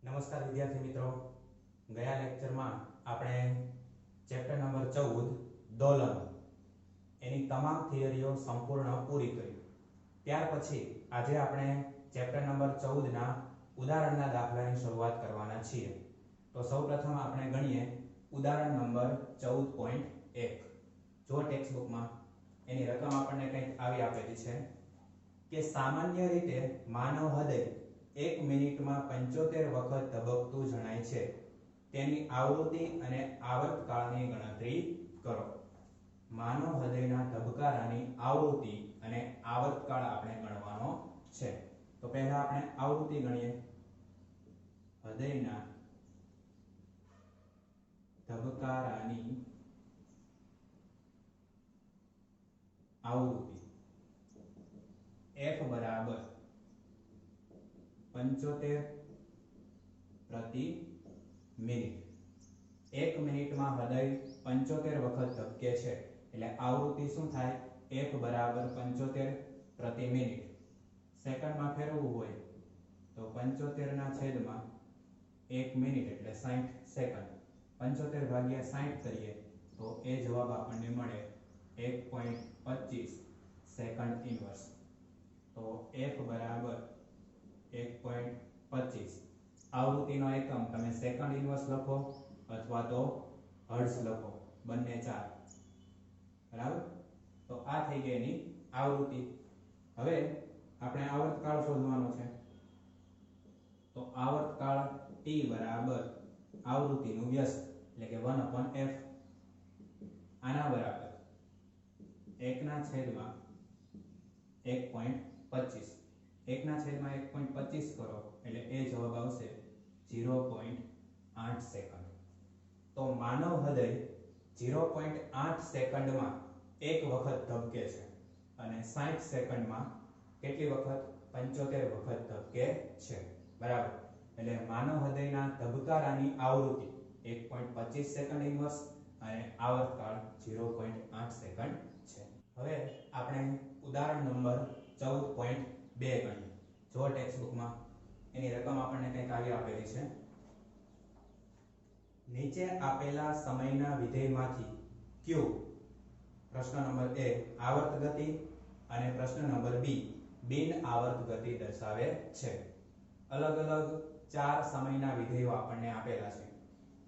નમસ્કાર વિદ્યાર્થી મિત્રો, ગયા લેક્ચરમાં આપણે ચેપ્ટર નંબર 14 દોલનો એની તમામ થિયરીઓ સંપૂર્ણ પૂરી કરી. ત્યાર પછી આજે આપણે ચેપ્ટર નંબર 14 ના ઉદાહરણના દાખલાની શરૂઆત કરવાના છીએ. તો સૌપ્રથમ આપણે ગણીએ ઉદાહરણ નંબર 14.1. જો ટેક્સ્ટ બુકમાં એની રકમ આપણને કંઈક આવી આપેલી છે કે સામાન્ય રીતે માનવ હૃદય 1 મિનિટમાં 75 વખત ધબકતું જણાય છે. તેની આવૃત્તિ અને આવર્તકાળની ગણતરી કરો. માનવ હૃદયના ધબકારાની આવૃત્તિ અને આવર્તકાળ આપણે ગણવાનો છે. તો પહેલા આપણે આવૃત્તિ ગણીએ. હૃદયના ધબકારાની આવૃત્તિ f બરાબર 75 પ્રતિ મિનિટ. 1 મિનિટમાં હૃદય 75 વખત ધબકે છે એટલે આવૃત્તિ શું થાય? f બરાબર 75 પ્રતિ મિનિટ. સેકન્ડમાં ફેરવવું હોય તો 75 ના છેદમાં 1 મિનિટ એટલે 60 સેકન્ડ. 75 ભાગ્યા 60 કરીએ તો એ જવાબ આપણને મળે 1.25 સેકન્ડ ઇન્વર્સ. તો f બરાબર 1.25. આવૃત્તિનો એકમ તમે સેકન્ડ ઇન્વર્સ લખો અથવા તો હર્ટ્ઝ લખો, બંને ચાલે. બરાબર? તો આ થઈ ગઈ એની આવૃત્તિ. હવે આપણે આવર્તકાળ શોધવાનો છે. તો આવર્તકાળ t બરાબર આવૃત્તિનું વ્યસ્ત એટલે કે 1/f. આના બરાબર 1 ના છેદમાં 1.25. 1 ના છેદમાં 1.25 કરો એટલે એ જવાબ આવશે 0.8 સેકન્ડ. તો માનવ હૃદય 0.8 સેકન્ડમાં એક વખત ધબકે છે અને 60 સેકન્ડમાં કેટલી વખત? 75 વખત ધબકે છે. બરાબર? એટલે માનવ હૃદયના ધબકારાની આવૃત્તિ 1.25 સેકન્ડ ઇન્વર્સ અને આવર્તકાળ 0.8 સેકન્ડ છે. હવે આપણે ઉદાહરણ નંબર 14.2 ગણીએ. જો ટેક્સ્ટ બુકમાં એની રકમ આપણને કંઈક આવી આપેલી છે. નીચે આપેલા સમયના વિધેયમાંથી q, પ્રશ્ન નંબર a આવર્ત ગતિ અને પ્રશ્ન નંબર b બિન આવર્ત ગતિ દર્શાવે છે. અલગ અલગ 4 સમયના વિધેયો આપણને આપેલા છે.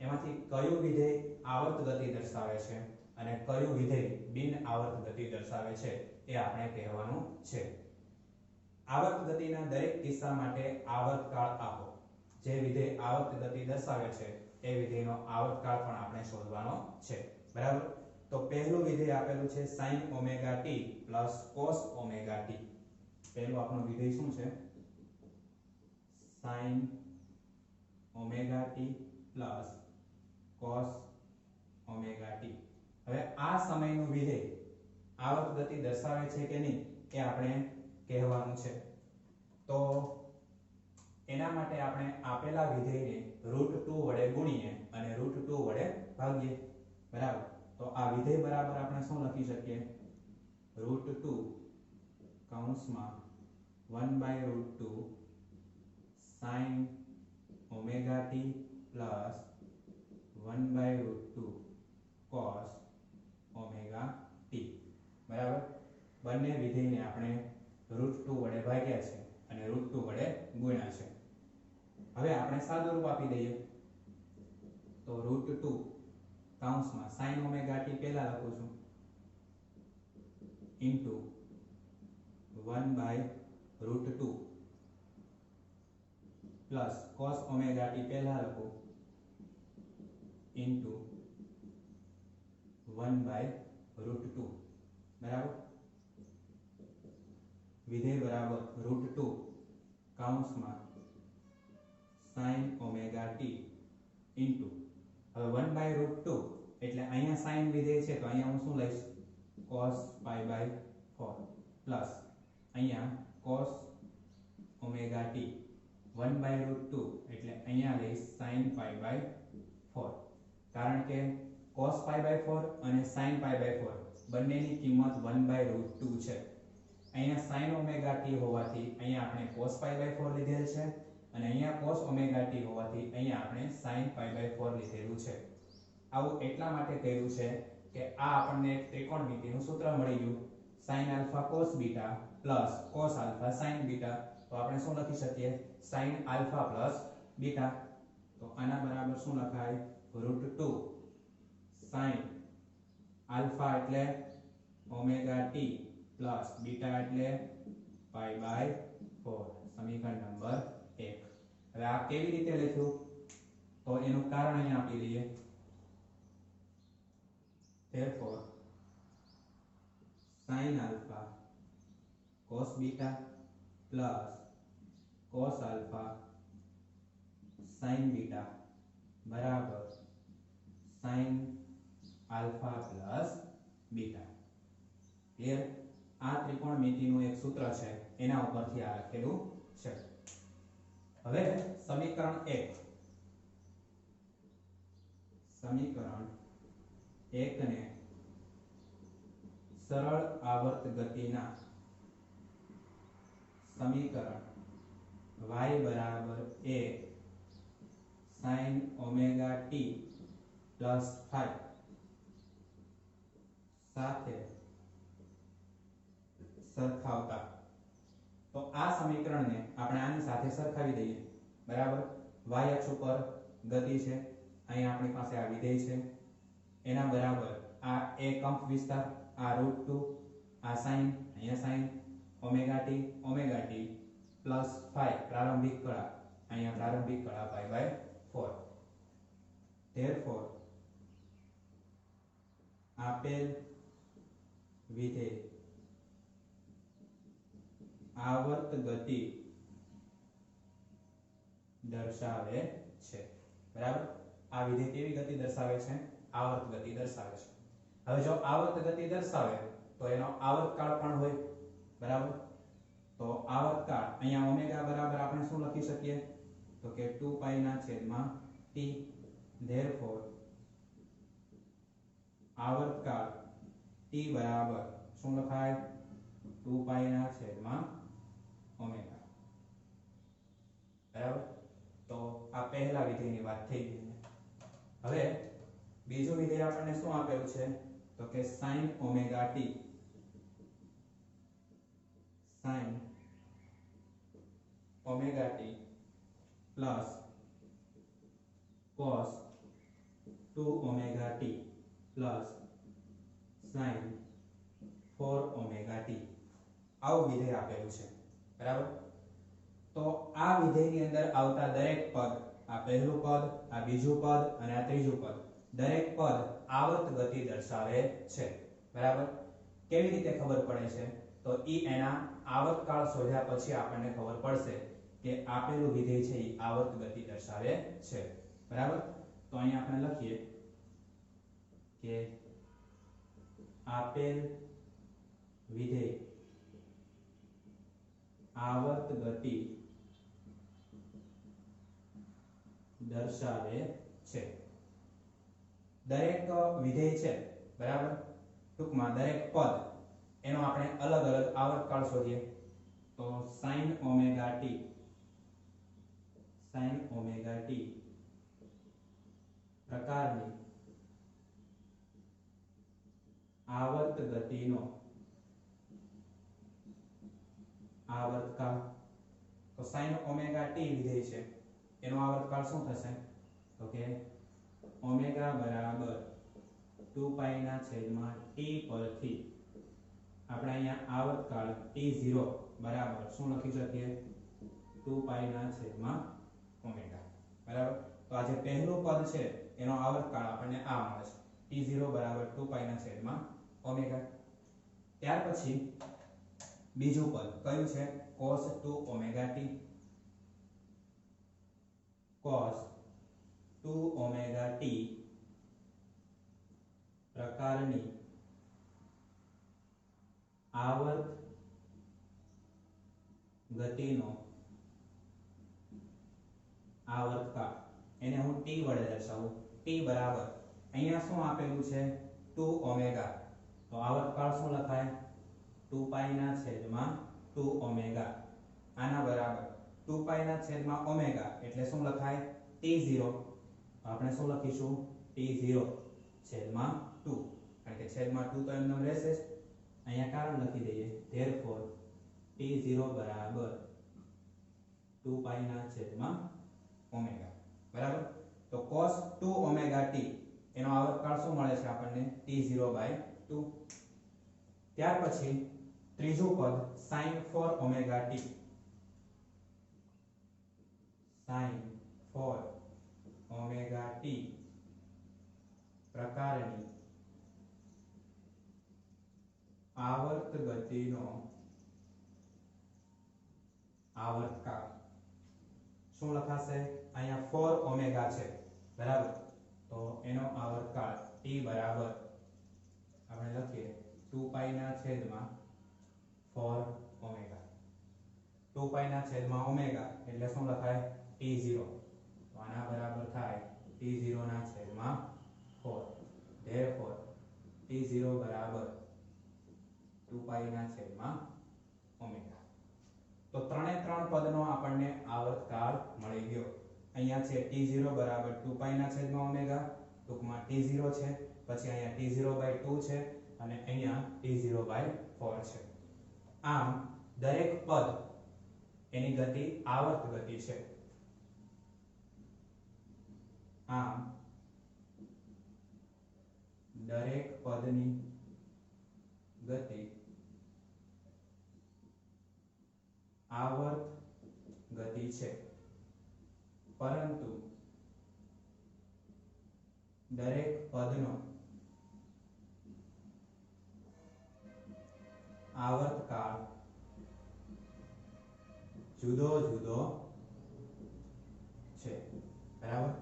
એમાંથી કયું વિધેય આવર્ત ગતિ દર્શાવે છે અને કયું વિધેય બિન આવર્ત ગતિ દર્શાવે છે એ આપણે કહેવાનું છે. આવર્ત ગતિના દરેક કિસ્સા માટે આવર્તકાળ આપો. જે વિધેય આવર્ત ગતિ દર્શાવે છે એ વિધેયનો આવર્તકાળ પણ આપણે શોધવાનો છે. બરાબર? તો પહેલું વિધેય આપેલું છે sin omega t cos omega t. પહેલું આપણું વિધેય શું છે? sin omega t cos omega t. હવે આ સમયનું વિધેય આવર્ત ગતિ દર્શાવે છે કે નહીં એ આપણે કહેવાનું છે. તો એના માટે આપણે આપેલા વિધેયને √2 વડે ગુણીએ અને √2 વડે ભાગીએ. બરાબર? તો આ વિધેય બરાબર આપણે શું લખી શકીએ? √2 કૌંસમાં 1/√2 sin omega t 1/√2 cos omega t. બરાબર? બંને વિધેયને આપણે √2 વડે ભાગ્યા છે અને √2 વડે ગુણ્યા છે. હવે આપણે સાદું રૂપ આપી દઈએ. તો √2 કૌંસમાં sin ઓમેગા t પહેલા લખું છું into 1/√2 plus cos omega t પહેલા લખું ઇન્ટુ 1/√2. બરાબર? વિધેય બરાબર √2 કૌંસમાં sin ઓમેગા t ઇન્ટુ, હવે 1/√2 એટલે અહીંયા sin વિધેય છે તો અહીંયા હું શું લઈશ? cos pi/4 પ્લસ અહીંયા cos ઓમેગા t 1/√2 એટલે અહીંયા લઈશ sin pi/4. કારણ કે cos pi/4 અને sin pi/4 બંનેની કિંમત 1/√2 છે. અહીંયા sin ઓમેગા t હોવાથી અહીંયા આપણે cos pi/4 લીધેલ છે અને અહીંયા cos ઓમેગા t હોવાથી અહીંયા આપણે sin π/4 લીધેલું છે. આવું એટલા માટે કર્યું છે કે આ આપણને ત્રિકોણમિતિનું સૂત્ર મળી ગયું sin alpha cos beta plus cos alpha sin beta. તો આપણે શું લખી શકીએ sin આલ્ફા પ્લસ બીટા. તો આના બરાબર શું લખાય √2 sin આલ્ફા એટલે ઓમેગા t પ્લસ બીટા એટલે π/4. સમીકરણ નંબર 1. હવે આ કેવી રીતે લખ્યું તો એનું કારણ અહીંયા આપી દઈએ. therefore sin alpha cos beta plus cos alpha sin beta बराबर sin alpha plus beta. Clear. આ ત્રિકોણમિતિનું એક સૂત્ર છે એના ઉપરથી આ લખેલું છે. હવે સમીકરણ 1 ને સરળ આવર્ત ગતિના સમીકરણ y બરાબર a sin omega t plus 5 સાથે સરખાવતા. તો આ સમીકરણને આપણે આની સાથે સરખાવી દઈએ. બરાબર. y અક્ષ ઉપર ગતિ છે, અહીં આપણી પાસે આ વિધેય છે, એના બરાબર આ a કંપ વિસ્તાર, આ √2, આ sin, અહીંયા sin ઓમેગા t પ્લસ 5 પ્રારંભિક કળા, અહીંયા પ્રારંભિક કળા π/4. therefore આપેલ વિધેય આવર્ત ગતિ દર્શાવે છે. બરાબર. આ વિધેય કેવી ગતિ દર્શાવે છે આવર્ત ગતિ દર્શાવે છે. હવે જો આવર્ત ગતિ દર્શાવે તો એનો આવર્તકાળ પણ હોય. બરાબર. તો આવર્તકાળ અહીંયા ઓમેગા બરાબર આપણે શું લખી શકીએ તો કે 2π ના છેદમાં t. therefore આવર્તકાળ t બરાબર શું લખાય 2π ના છેદમાં ઓમેગા. બરાબર. તો આ પહેલા વિધેયની વાત થઈ ગઈ. હવે બીજું વિધેય આપણને શું આપેલું છે તો કે sin omega t plus cos 2 omega t plus sin 4 omega t. આવું વિધેય આપેલું છે. બરાબર. તો આ વિધેયની અંદર આવતા દરેક પદ, આ પહેલું પદ, આ બીજું પદ અને આ ત્રીજું પદ, દરેક પદ આવર્ત ગતિ દર્શાવે છે. બરાબર. કેવી રીતે ખબર પડે છે તો એના આવર્તકાળ શોધ્યા પછી આપણને ખબર પડશે કે આપેલું વિધેય છે એ આવર્ત ગતિ દર્શાવે છે. બરાબર. તો અહીંયા આપણે લખીએ કે આપેલ વિધેય આવર્ત ગતિ દર્શાવે છે. દરેક વિધેય છે. બરાબર. ટૂંકમાં દરેક પદ એનો આપણે અલગ અલગ આવર્તકાળ શોધીએ તો sin ઓમેગા t પ્રકારની આવર્ત ગતિનો આવર્તકાળ. તો sin ઓમેગા t વિધેય છે એનો આવર્તકાળ શું થશે તો કે ઓમેગા બરાબર 2π ના છેદમાં t પરથી આપણે અહીંયા આવર્તકાળ t0 બરાબર શું લખી શકીએ 2π ના છેદમાં ઓમેગા. બરાબર. તો આ જે પહેલું પદ છે એનો આવર્તકાળ આપણને આ મળે છે t0 બરાબર 2π ના છેદમાં ઓમેગા. ત્યાર પછી બીજું પદ કયું છે cos 2 ઓમેગા t પ્રકારની આવર્ત ગતિનો આવર્તકાળ. એને હું t વડે દર્શાવું. t બરાબર અહીંયા શું આપેલું છે 2 ઓમેગા. તો આવર્તકાળ શું લખાય 2π ના છેદમાં 2 ઓમેગા. આના બરાબર 2 પાઈ ના છેદમાં ઓમેગા એટલે શું લખાય t0 આપણે શું લખીશું t0 છેદમાં 2 કારણ કે છેદમાં 2 તો એમનેમ રહેશે જ અહીંયા કારણ લખી દઈએ therefore t0 બરાબર 2 પાઈ ના છેદમાં ઓમેગા બરાબર તો cos 2 ઓમેગા t એનો આવર્તકાળ શું મળે છે આપણને t0/2 ત્યાર પછી ત્રીજું પદ sin 4 omega t sin 4 omega t પ્રકારની આવર્ત ગતિનો આવર્તકાળ શું લખાશે અહીંયા 4 ઓમેગા છે બરાબર તો એનો આવર્તકાળ t બરાબર આપણે લખીએ 2 પાઈ ના છેદમાં 4 ઓમેગા 2 પાઈ ના છેદમાં ઓમેગા એટલે શું લખાય t0 તો આના બરાબર થાય t0 ના છેદમાં 4 therefore t0 બરાબર 2 પાઈ ના છેદમાં ઓમેગા તો ત્રણે ત્રણ પદનો આપણને આવર્તકાળ મળી ગયો અહીંયા છે t0 બરાબર 2 પાઈ ના છેદમાં ઓમેગા ટૂંકમાં t0 છે પછી અહીંયા t0/2 છે અને અહીંયા t0/4 છે આમ દરેક પદ એની ગતિ આવર્ત ગતિ છે આમ દરેક પદની ગતિ આવર્ત ગતિ છે પરંતુ દરેક પદનો આવર્તકાળ જુદો જુદો છે બરાબર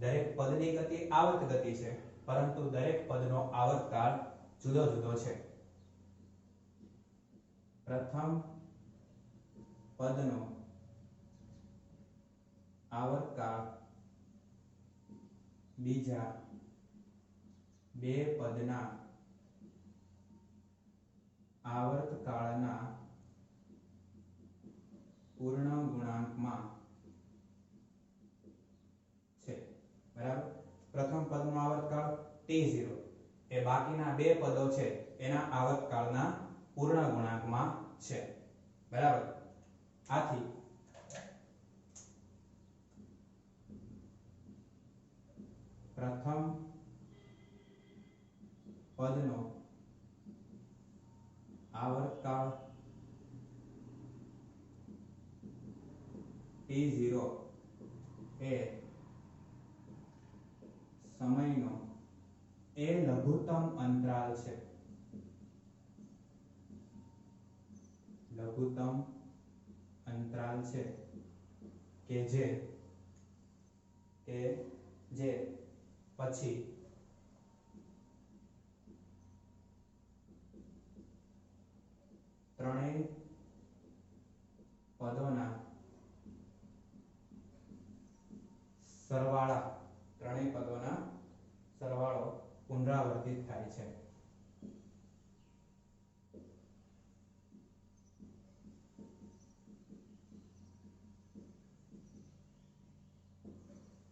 દરેક પદની ગતિ આવર્ત ગતિ છે પરંતુ દરેક પદનો આવર્તકાળ જુદો જુદો છે પ્રથમ પદનો આવર્તકાળ બીજા બે પદના આવર્તકાળના પૂર્ણ ગુણાંકમાં છે બરાબર પ્રથમ પદનો આવર્તકાળ t0 એ બાકીના બે પદો છે એના આવર્તકાળના પૂર્ણ ગુણાંકમાં છે બરાબર આથી પ્રથમ પદનો આવર્તકાળ t0 એ સમયનો એ લઘુત્તમ અંતરાલ છે લઘુત્તમ અંતરાલ છે કે જે પછી ત્રણેય પદોના સરવાળા ત્રણેય પદોના સરવાળો પુનરાવર્તિત થાય છે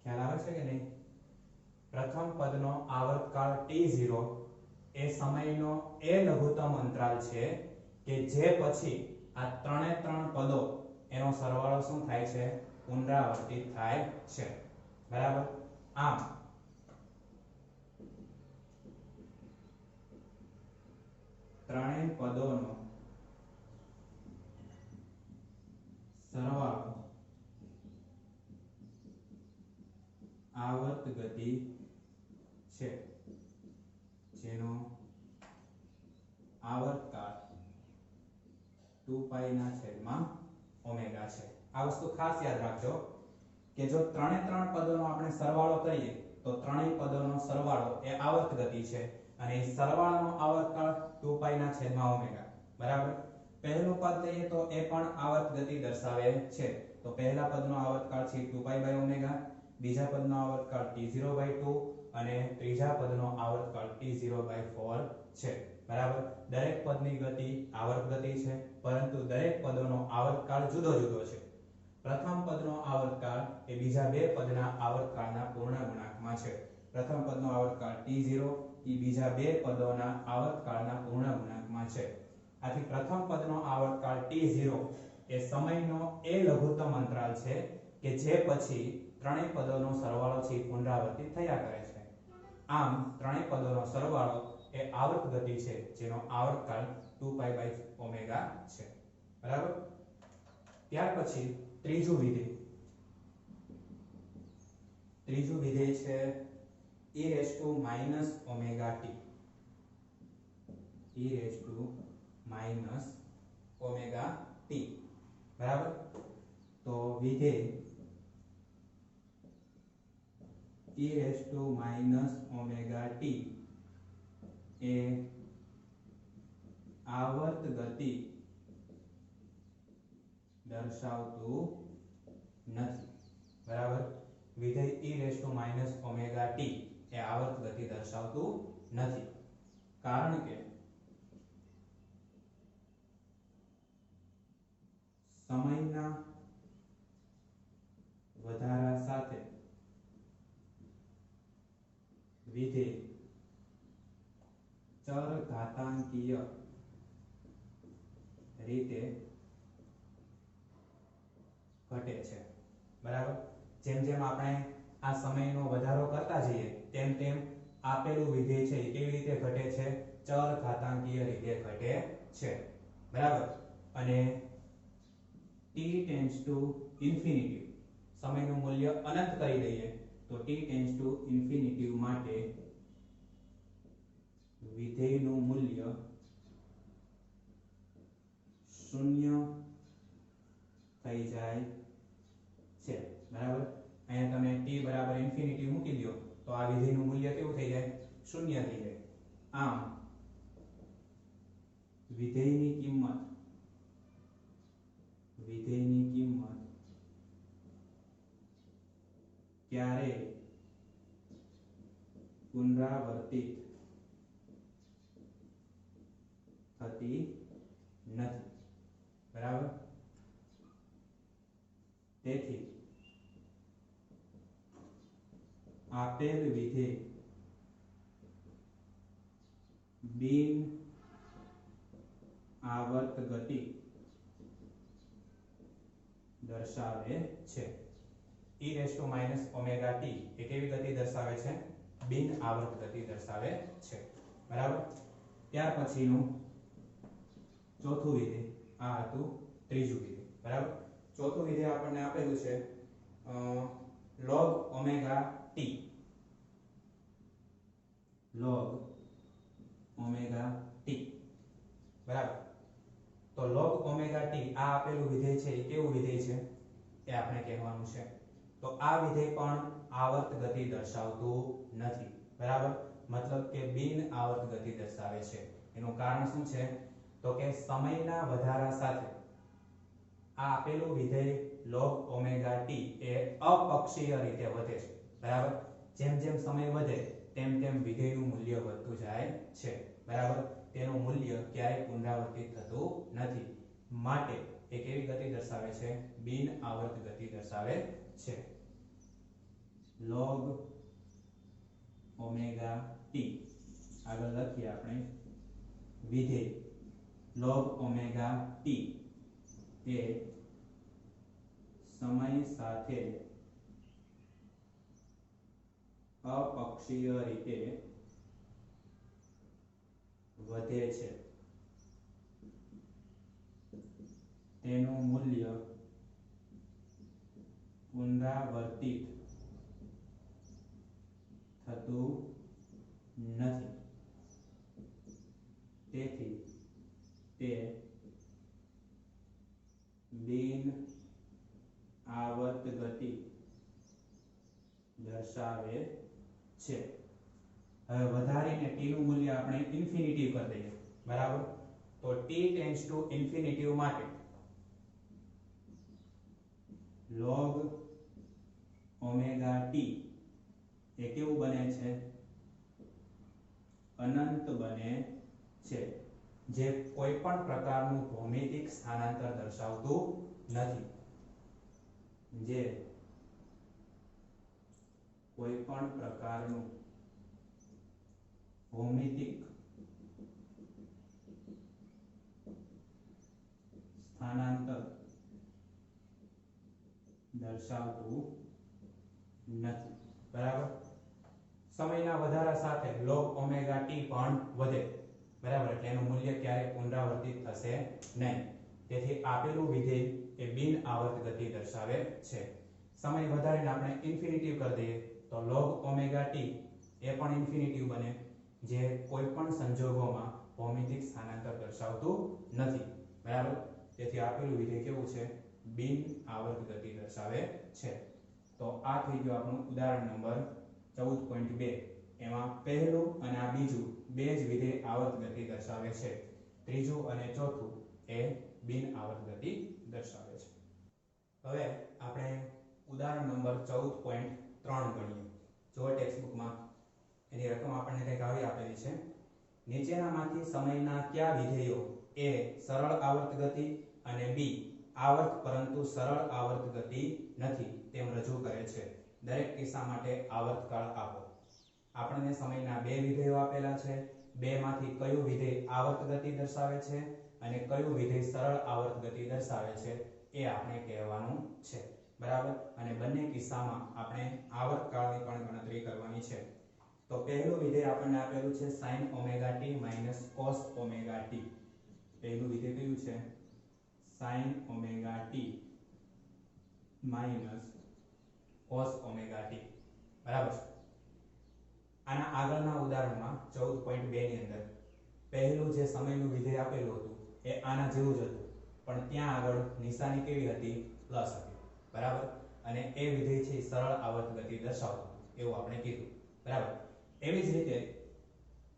ખ્યાલ આવે છે કે નહીં પ્રથમ પદનો આવર્તકાળ t0 એ સમયનો એ લઘુત્તમ અંતરાલ છે કે જે પછી આ ત્રણે ત્રણ પદો એનો સરવાળો શું થાય છે પુનરાવર્તિત થાય છે બરાબર આમ ત્રણેય પદોનો સરવાળો આવર્ત ગતિ છે જેનો આવર્તકાળ 2 પાઈ ના છેદમાં ઓમેગા છે આ વસ્તુ ખાસ યાદ રાખજો કે જો ત્રણે ત્રણ પદોનો આપણે સરવાળો કરીએ તો ત્રણેય પદોનો સરવાળો એ આવર્ત ગતિ છે અને એ સરવાળાનો આવર્તકાળ 2 પાઈ ના છેદમાં ઓમેગા બરાબર પહેલું પદ લઈએ તો એ પણ આવર્ત ગતિ દર્શાવે છે તો પહેલા પદનો આવર્તકાળ છે 2 પાઈ બાય ઓમેગા બીજા પદનો આવર્તકાળ t0/2 અને ત્રીજા પદનો આવર્તકાળ t0/4 છે બરાબર દરેક પદની ગતિ આવર્ત ગતિ છે પરંતુ દરેક પદોનો આવર્તકાળ જુદો જુદો છે પ્રથમ પદનો આવર્તકાળ એ બીજા બે પદના આવર્તકાળના પૂર્ણ ગુણાંકમાં છે. પ્રથમ પદનો આવર્તકાળ t0 એ બીજા બે પદોના આવર્તકાળના પૂર્ણ ગુણાંકમાં છે. આથી પ્રથમ પદનો આવર્તકાળ t0 એ સમયનો એ લઘુત્તમ અંતરાલ છે કે જે પછી ત્રણેય પદોનો સરવાળો છે પુનરાવર્તિત થયા કરે છે. આમ ત્રણેય પદોનો સરવાળો એ આવર્ત ગતિ છે જેનો આવર્તકાળ 2π/ω છે. બરાબર. ત્યાર પછી ત્રીજું વિધેય છે e raised to minus omega t. e raised to minus omega t. બરાબર. તો વિધેય e raised to minus omega t એ આવર્ત ગતિ દર્શાવતું નથી. બરાબર. વિધેય e raised to minus omega t એ આવર્ત ગતિ દર્શાવતું નથી કારણ કે સમયના વધારા સાથે વિધેય ચર ઘાતાંકીય રીતે ઘટે છે. બરાબર. જેમ જેમ આપણે આ સમયનો વધારો કરતા જઈએ તેમ તેમ આપેલું વિધેય છે એ કેવી રીતે ઘટે છે? ચર ઘાતાંકીય રીતે ઘટે છે. બરાબર. અને t ટેન્ડ્સ ટુ ઇન્ફિનિટી સમયનું મૂલ્ય અનંત કરી દઈએ તો t ટેન્ડ્સ ટુ ઇન્ફિનિટી માટે વિધેયનું મૂલ્ય 0 થઈ જાય છે. બરાબર. અહીંયા તમે t બરાબર ઇન્ફિનિટી મૂકી દો તો આ વિધેયનું મૂલ્ય કેવું થઈ જાય? 0 થઈ જાય. આમ વિધેયની કિંમત ક્યારે પુનરાવર્તિત થતી નથી. બરાબર. તેથી આપેલ વિધેય બિન આવર્ત ગતિ દર્શાવે છે. e raised to minus omega t એ કેવી ગતિ દર્શાવે છે? બિન આવર્ત ગતિ દર્શાવે છે. બરાબર. ત્યાર પછીનું ચોથું વિધેય આ હતું ત્રીજું વિધેય. બરાબર. ચોથું વિધેય આપણને આપેલું છે log omega t. log omega t. બરાબર. તો log omega t આ આપેલું વિધેય છે એ કેવું વિધેય છે એ આપણે કહેવાનું છે. તો આ વિધેય પણ આવર્ત ગતિ દર્શાવતું નથી. બરાબર. મતલબ કે બિન આવર્ત ગતિ દર્શાવે છે. એનું કારણ શું છે? તો કે સમયના વધારા સાથે આ આપેલું વિધેય log omega t એ અપક્ષીય રીતે વધે છે. બરાબર. જેમ જેમ સમય વધે તેમ તેમ વિધેયનું મૂલ્ય વધતું જાય છે. બરાબર. તેનું મૂલ્ય ક્યારેય પુનરાવર્તિત થતું નથી. માટે એ કેવી ગતિ દર્શાવે છે? બિન આવર્ત ગતિ દર્શાવે છે. log omega t આગળ લખીએ આપણે વિધેય log omega t એ સમય સાથે અપક્ષીય રીતે વધે છે. તેનું મૂલ્ય પુનરાવર્તિત થતું નથી. તેથી તે બિન આવર્ત ગતિ દર્શાવે છે. હવે વધારીને t નું મૂલ્ય આપણે ઇન્ફિનિટી કરી દઈએ. બરાબર. તો t ટેન્ડ્સ ટુ ઇન્ફિનિટી માટે log omega t એ કેવું બને છે? અનંત બને છે. જે કોઈ પણ પ્રકારનું ભૌમિતિક સ્થાનાંતર દર્શાવતું નથી. જે કોઈ પણ પ્રકારનું ભૌમિતિક સ્થાનાંતર દર્શાવતું નથી. બરાબર. સમયના વધારા સાથે log ઓમેગા t પણ વધે. બરાબર. એટલે એનું મૂલ્ય ક્યારેય પુનરાવર્તિત થશે નહીં. તેથી આપેલું વિધેય એ બિન આવર્ત ગતિ દર્શાવે છે. સમય વધારીને આપણે ઇન્ફિનિટિવ કરી દઈએ તો log ઓમેગા t એ પણ ઇન્ફિનિટિવ બને, જે કોઈ પણ સંજોગોમાં ભૌમિતિક સ્થાનાંતર દર્શાવતું નથી. બરાબર. તેથી આપેલું વિધેય કેવું છે? બિન આવર્ત ગતિ દર્શાવે છે. તો આ થઈ ગયું આપણું ઉદાહરણ નંબર 14.2. એમાં પહેલું અને આ બીજું બે જ વિધેય આવર્ત ગતિ દર્શાવે છે. ત્રીજું અને ચોથું એ બિન આવર્ત ગતિ દર્શાવે છે. હવે આપણે ઉદાહરણ નંબર 14.3 ગણીએ. જો ટેક્સ્ટબુકમાં એની રકમ આપણને કંઈક આવી આપેલી છે. નીચેનામાંથી સમયના કયા વિધેયો એ સરળ આવર્ત ગતિ અને બી આવર્ત પરંતુ સરળ આવર્ત ગતિ નથી તેમ રજૂ કરે છે? દરેક કિસ્સા માટે આવર્તકાળ આપો. આપણને સમયના બે વિધેયો આપેલા છે. બેમાંથી કયું વિધેય આવર્ત ગતિ દર્શાવે છે અને કયું વિધેય સરળ આવર્ત ગતિ દર્શાવે છે એ આપણે કહેવાનું છે. બરાબર. અને બંને કિસ્સામાં આપણે આવર્તકાળની પણ ગણતરી કરવાની છે. તો પહેલું વિધેય આપણને આપેલું છે sin omega t cos omega t. પહેલું વિધેય કયું છે? sin omega t cos omega t. બરાબર. આના આગળના ઉદાહરણમાં 14.2 ની અંદર પહેલું જે સમયનું વિધેય આપેલું હતું એ આના જેવું જ હતું, પણ ત્યાં આગળ નિશાની કેવી હતી? પ્લસ હતી. બરાબર. અને એ વિધેય છે સરળ આવર્ત ગતિ દર્શાવતું એવું આપણે કીધું. બરાબર. એવી જ રીતે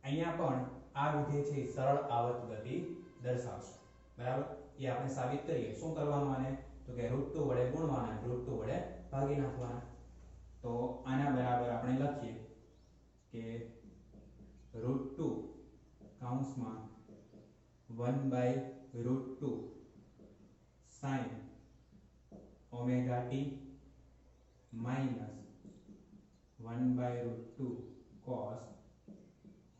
અહીંયા પણ આ વિધેય છે સરળ આવર્ત ગતિ દર્શાવશે. બરાબર. એ આપણે સાબિત કરીએ. શું કરવાનું આને? તો કે √2 વડે ગુણવાના, √2 વડે ભાગી નાખવાના. તો આના બરાબર આપણે લખીએ કે √2 કૌંસમાં 1/√2 sin omega t minus 1/√2 cos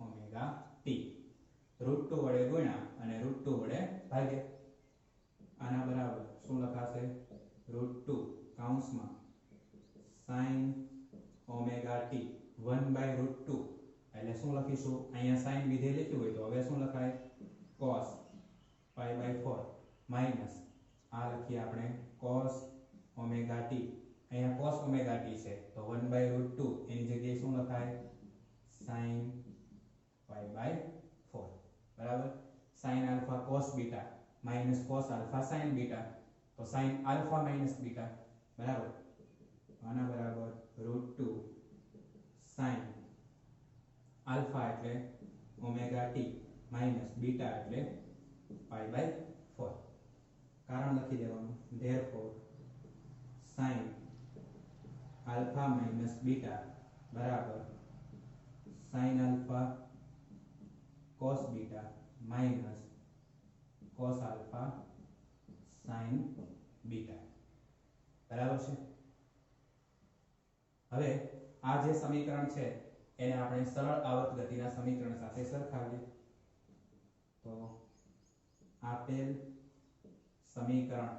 omega t. √2 વડે ગુણ્યા અને √2 વડે ભાગ્યા. આના બરાબર શું લખાશે? √2 કૌંસમાં sin ઓમેગા t 1/√2 એટલે શું લખીશું? અહીંયા sin વિધેય લખ્યું હોય તો હવે શું લખાય? cos pi/4 minus આ લખીએ આપણે cos ઓમેગા t. અહીંયા cos ઓમેગા t છે તો 1/√2 એની જગ્યાએ શું લખાય? sin pi/4. બરાબર. sin alpha cos beta minus cos alpha sin beta, તો sin આલ્ફા minus બીટા. બરાબર. આના બરાબર √2 sin આલ્ફા એટલે ઓમેગા t minus બીટા એટલે pi/4. કારણ લખી દેવાનું. therefore sin alpha minus beta બરાબર sin alpha cos beta minus cos alpha sin beta. બરાબર છે. હવે આ જે સમીકરણ છે એને આપણે સરળ આવર્ત ગતિના સમીકરણ સાથે સરખાવીએ. તો આપેલ સમીકરણ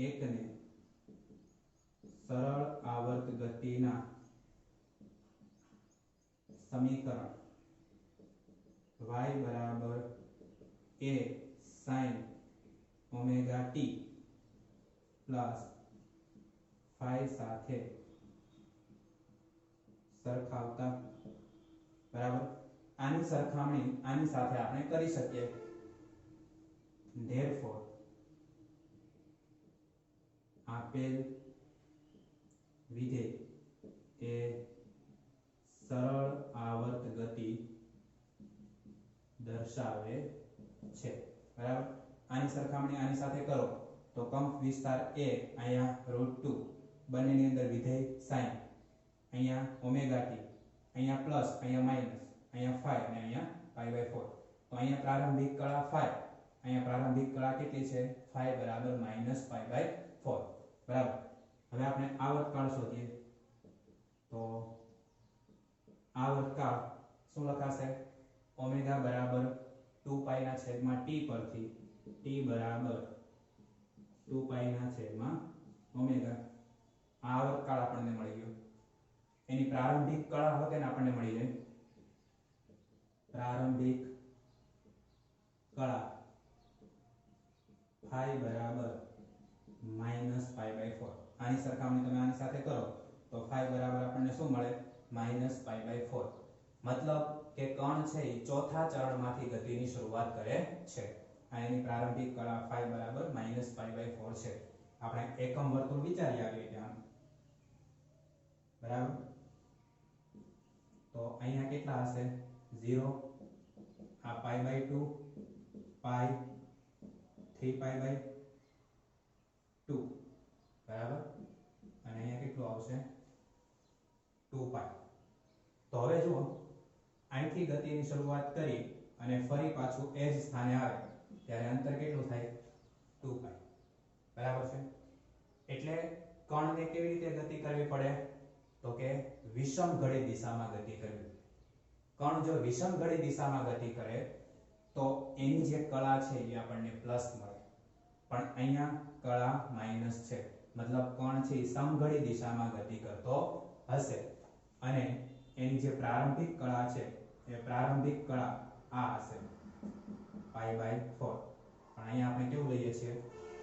એકને સરળ આવર્ત ગતિના સમીકરણ y બરાબર a sin omega t plus phi સાથે સરખાવતા. બરાબર. આની સરખામણી આની સાથે આપણે કરી શકીએ. therefore આપેલ વિધેય એ સરળ આવર્ત ગતિ દર્શાવે છે. બરાબર. આની સરખામણી આની સાથે કરો તો કંપ વિસ્તાર a અહીંયા √2 બંનેની અંદર વિધેય sin, અહીંયા ઓમેગા t, અહીંયા પ્લસ, અહીંયા માઈનસ, અહીંયા phi અને અહીંયા pi/4. તો અહીંયા પ્રારંભિક કળા phi, અહીંયા પ્રારંભિક કળા કેટલી છે phi બરાબર -π/4 બરાબર। હવે આપણે આવર્તકાળ શોધીએ તો આવર્તકાળ શું લખાશે ઓમેગા બરાબર 2π ના છેદમાં t પરથી t બરાબર 2π ના છેદમાં ઓમેગા આ આવર્તકાળ આપણને મળી ગયો। એની પ્રારંભિક કળા હોતે ને આપણને મળી જાય પ્રારંભિક કળા phi બરાબર -π/4 આની સરખામણી તમે આની સાથે કરો તો phi બરાબર આપણને શું મળે -π/4 મતલબ કે કણ છે એ ચોથા ચરણમાંથી ગતિની શરૂઆત કરે છે આ એની પ્રારંભિક કળા phi બરાબર -π/4 છે। આપણે એકમ વર્તુળ વિચારી આવીએ ત્યાં બરાબર તો અહીંયા કેટલા હશે 0 આ π/2 π 3π/2 બરાબર અને અહીંયા કેટલું આવશે 2π। તો હવે જુઓ અહીંથી ગતિની શરૂઆત કરી અને ફરી પાછું એ જ સ્થાને આવે ત્યારે અંતર કેટલું થાય 2π બરાબર છે। એટલે કણને કેવી રીતે ગતિ કરવી પડે તો કે વિષમ ઘડી દિશામાં ગતિ કરવી। કણ જો વિષમ ઘડી દિશામાં ગતિ કરે તો એની જે કળા છે એ આપણને પ્લસ મળે પણ અહીંયા કળા માઈનસ છે મતલબ કણ છે એ સમઘડી દિશામાં ગતિ કરતો હશે અને એની જે પ્રારંભિક કળા છે એ પ્રારંભિક કળા આ હશે π/4 પણ અહીંયા આપણે કેવું લઈએ છીએ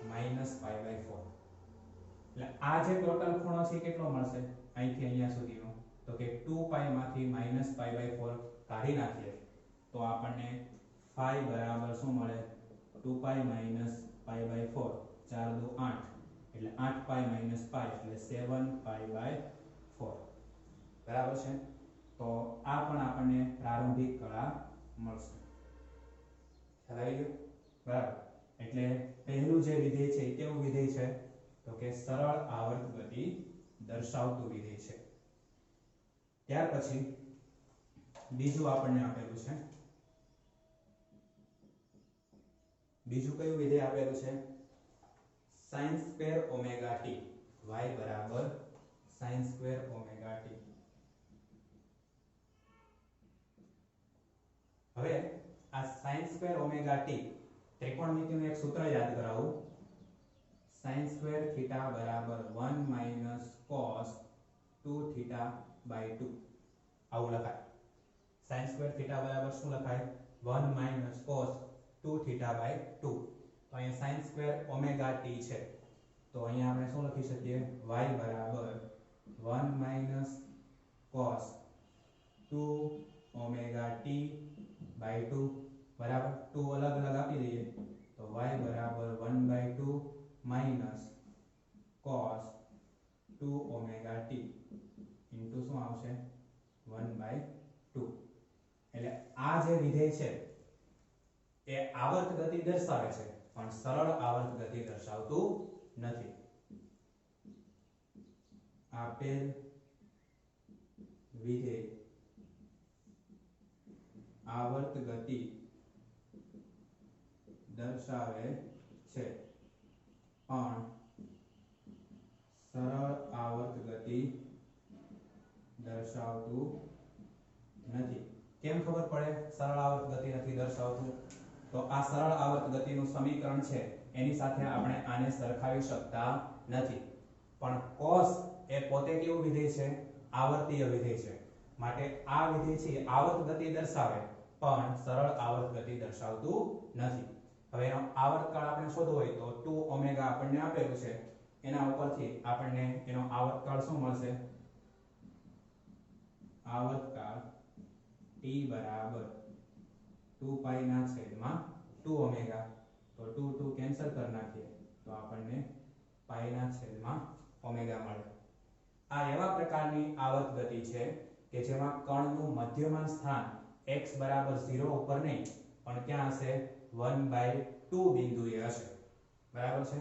-π/4 એટલે આ જે ટોટલ ખૂણો છે કેટલો મળશે અહીંથી અહીંયા સુધીનો તો કે 2π માંથી -π/4 કાઢી નાખીએ તો આપણને phi બરાબર શું મળે 2π - π/4 4 દુ 8 એટલે 8π - π એટલે 7π/4 બરાબર છે। તો આ પણ આપણને પ્રારંભિક કળા મળશે ખ્યાલ આવી ગયો બરાબર। એટલે પહેલું જે વિધેય છે એ કેવું વિધેય છે તો કે સરળ આવર્ત ગતિ દર્શાવતું વિધેય છે। ત્યાર પછી બીજું આપણને આપેલું છે બીજું કયું વિધેય આપેલું છે sin² ઓમેગા t y બરાબર sin² ઓમેગા t। હવે આ sin² ઓમેગા t ત્રિકોણમિતિનું એક સૂત્ર યાદ કરાવું sin² થીટા બરાબર 1 - cos 2θ/2 આવું લખાય। sin² થીટા બરાબર શું લખાય 1 - cos 2θ/2 તો અહીંયા sin² ઓમેગા t છે તો અહીંયા આપણે શું લખી શકીએ y બરાબર 1 - cos 2 ઓમેગા t/2 બરાબર 2 અલગ અલગ આપી દઈએ તો y બરાબર 1/2 minus cos 2 omega t into શું આવશે 1/2 એટલે આ જે વિધેય છે એ આવર્ત ગતિ દર્શાવે છે પણ સરળ આવર્ત ગતિ દર્શાવતું નથી। આપેલ વિધેય આવર્ત ગતિ દર્શાવે છે પણ સરળ આવર્ત ગતિ દર્શાવતું નથી। કેમ ખબર પડે સરળ આવર્ત ગતિ નથી દર્શાવતું તો આ સરળ આવર્ત ગતિનું સમીકરણ છે એની સાથે આપણે આને સરખાવી શકતા નથી પણ cos એ પોતે કેવું વિધેય છે આવર્તીય વિધેય છે માટે આ વિધેય છે આવર્ત ગતિ દર્શાવે પણ સરળ આવર્ત ગતિ દર્શાવતું નથી। હવે એનો આવર્તકાળ આપણે શોધવો હોય તો 2 ઓમેગા આપણને આપેલું છે એના ઉપરથી આપણને એનો આવર્તકાળ શું મળશે આવર્તકાળ t બરાબર 2π ના છેદમાં 2 ઓમેગા તો 2 કેન્સલ કરી નાખીએ તો આપણને π ના છેદમાં ઓમેગા મળે। આ એવા પ્રકારની આવર્ત ગતિ છે કે જેમાં કણનું મધ્યમાન સ્થાન x બરાબર 0 ઉપર નહીં પણ ક્યાં હશે 1/2 બિંદુએ હશે બરાબર છે।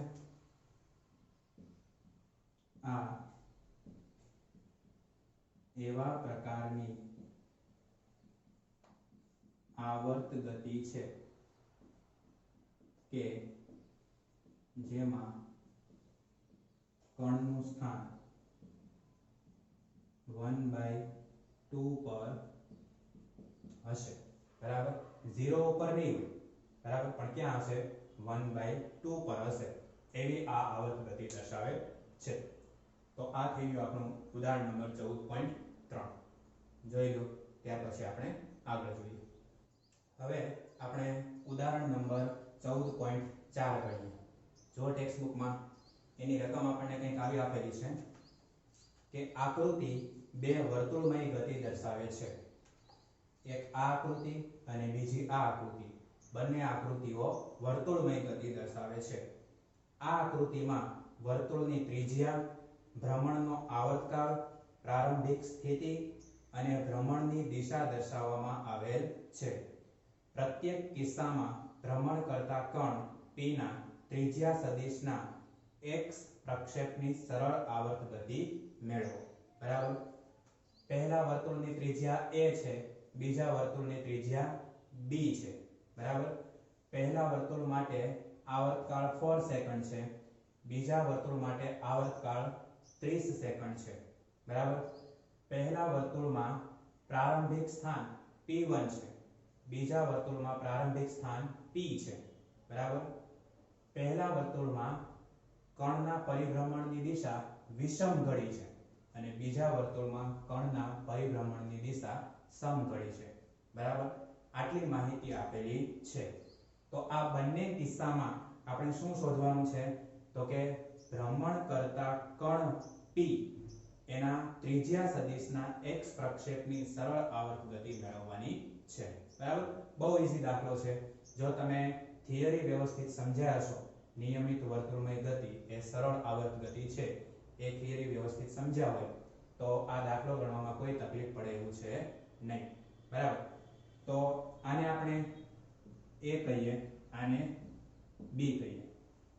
આ એવા પ્રકારની આવર્ત ગતિ છે કે જેમાં કણનું સ્થાન 1/2 પર હશે, બરાબર। 0 ઉપર નહીં હોય, બરાબર, પણ ક્યાં હશે? 1/2 પર હશે, એવી આ આવર્ત ગતિ દર્શાવે છે। તો આ થઈ ગયું આપણું ઉદાહરણ નંબર 14.3 જોઈ લો। ત્યાર પછી આપણે આગળ જોઈએ। હવે આપણે ઉદાહરણ નંબર 14.4 કરીએ। જો ટેક્સ્ટબુકમાં એની રકમ આપણને કંઈક આવી આપેલી છે કે આકૃતિ બે વર્તુળમય ગતિ દર્શાવે છે। એક આ આકૃતિ અને બીજી આ આકૃતિ, બંને આકૃતિઓ વર્તુળમય ગતિ દર્શાવે છે। આ આકૃતિમાં વર્તુળની ત્રિજ્યા, ભ્રમણનો આवर्तकाल, પ્રારંભિક સ્થિતિ અને ભ્રમણની દિશા દર્શાવવામાં આવેલ છે। પ્રત્યેક કિસ્સામાં ભ્રમણ કરતા કણ p ના ત્રિજ્યા સદિશના x પ્રક્ષેપની સરળ આવર્ત ગતિ મેળવો, બરાબર। પહેલા વર્તુળની ત્રિજ્યા a છે, બીજા વર્તુળની ત્રિજ્યા b છે, બરાબર। પહેલા વર્તુળ માટે આવર્તકાળ 4 સેકન્ડ છે, બીજા વર્તુળ માટે આવર્તકાળ 30 સેકન્ડ છે, બરાબર। પહેલા વર્તુળમાં પ્રારંભિક સ્થાન p1 છે, બીજા વર્તુળમાં પ્રારંભિક સ્થાન p છે, બરાબર। પહેલા વર્તુળમાં કણના પરિભ્રમણની દિશા વિષમઘડી છે અને બીજા વર્તુળમાં કણના પરિભ્રમણની દિશા સમઘડી છે, બરાબર। આટલી માહિતી આપેલી છે। તો આ બંને કિસ્સામાં આપણે શું શોધવાનું છે? તો કે ભ્રમણ કરતા કણ p એના ત્રિજ્યા સદિશના x પ્રક્ષેપની સરળ આવર્ત ગતિ મેળવવાની છે, બરાબર। બહુ ઈઝી દાખલો છે। જો તમે થિયરી વ્યવસ્થિત સમજ્યા હશો, નિયમિત વર્તુળમય ગતિ એ સરળ આવર્ત ગતિ છે, એ થિયરી વ્યવસ્થિત સમજ્યા હોય તો આ દાખલો ગણવામાં કોઈ તકલીફ પડે એવું છે નહીં, બરાબર। તો આને આપણે a કહીએ, આને b કહીએ।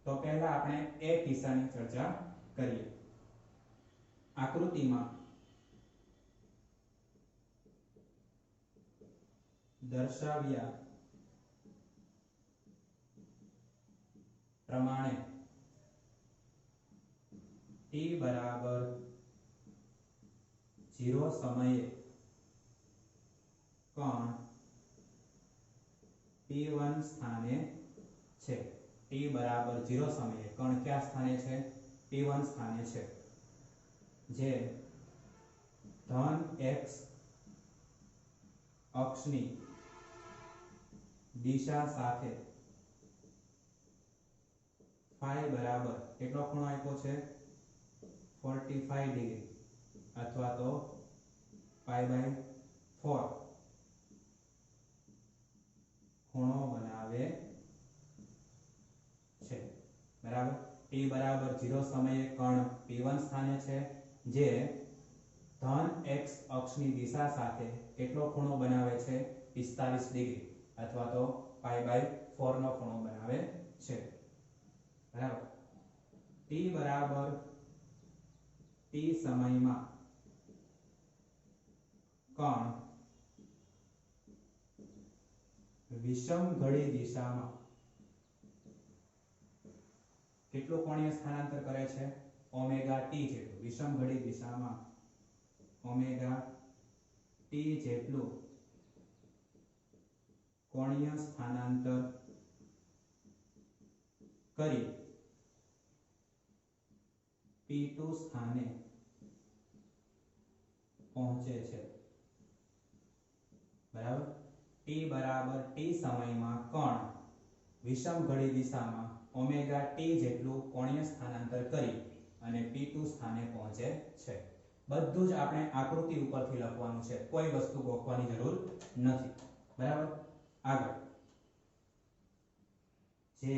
તો પહેલા આપણે a કિસ્સાની ચર્ચા કરીએ। આકૃતિમાં દર્શાવ્યા પ્રમાણે t બરાબર 0 સમયે કણ p1 સ્થાને છે। t બરાબર 0 સમયે કણ કયા સ્થાને છે? p1 સ્થાને છે, જે ધન x અક્ષની દિશા સાથે phi બરાબર કેટલો ખૂણો આપ્યો છે? 45 ડિગ્રી અથવા તો π/4 ખૂણો બનાવે છે, બરાબર। t બરાબર 0 સમયે કણ p1 સ્થાને છે, જે ધન x અક્ષની દિશા સાથે કેટલો ખૂણો બનાવે છે? 45 ડિગ્રી અથવા તો π/4 નો ખૂણો બનાવે છે, બરાબર। t બરાબર t સમયમાં કણ વિષમઘડી દિશામાં કેટલું કોણીય સ્થાનાંતર કરે છે? ઓમેગા ટી જેટલું। વિષમઘડી દિશામાં ઓમેગા ટી જેટલું કોણીય સ્થાનાંતર કરી p2 સ્થાને પહોંચે છે, બરાબર। t બરાબર t સમયમાં કણ વિષમઘડી દિશામાં ઓમેગા ટી જેટલું કોણીય સ્થાનાંતર કરી અને p2 સ્થાને પહોંચે છે। બધું જ આપણે આકૃતિ ઉપરથી લખવાનું છે, કોઈ વસ્તુ ગોખવાની જરૂર નથી, બરાબર। આગળ, જે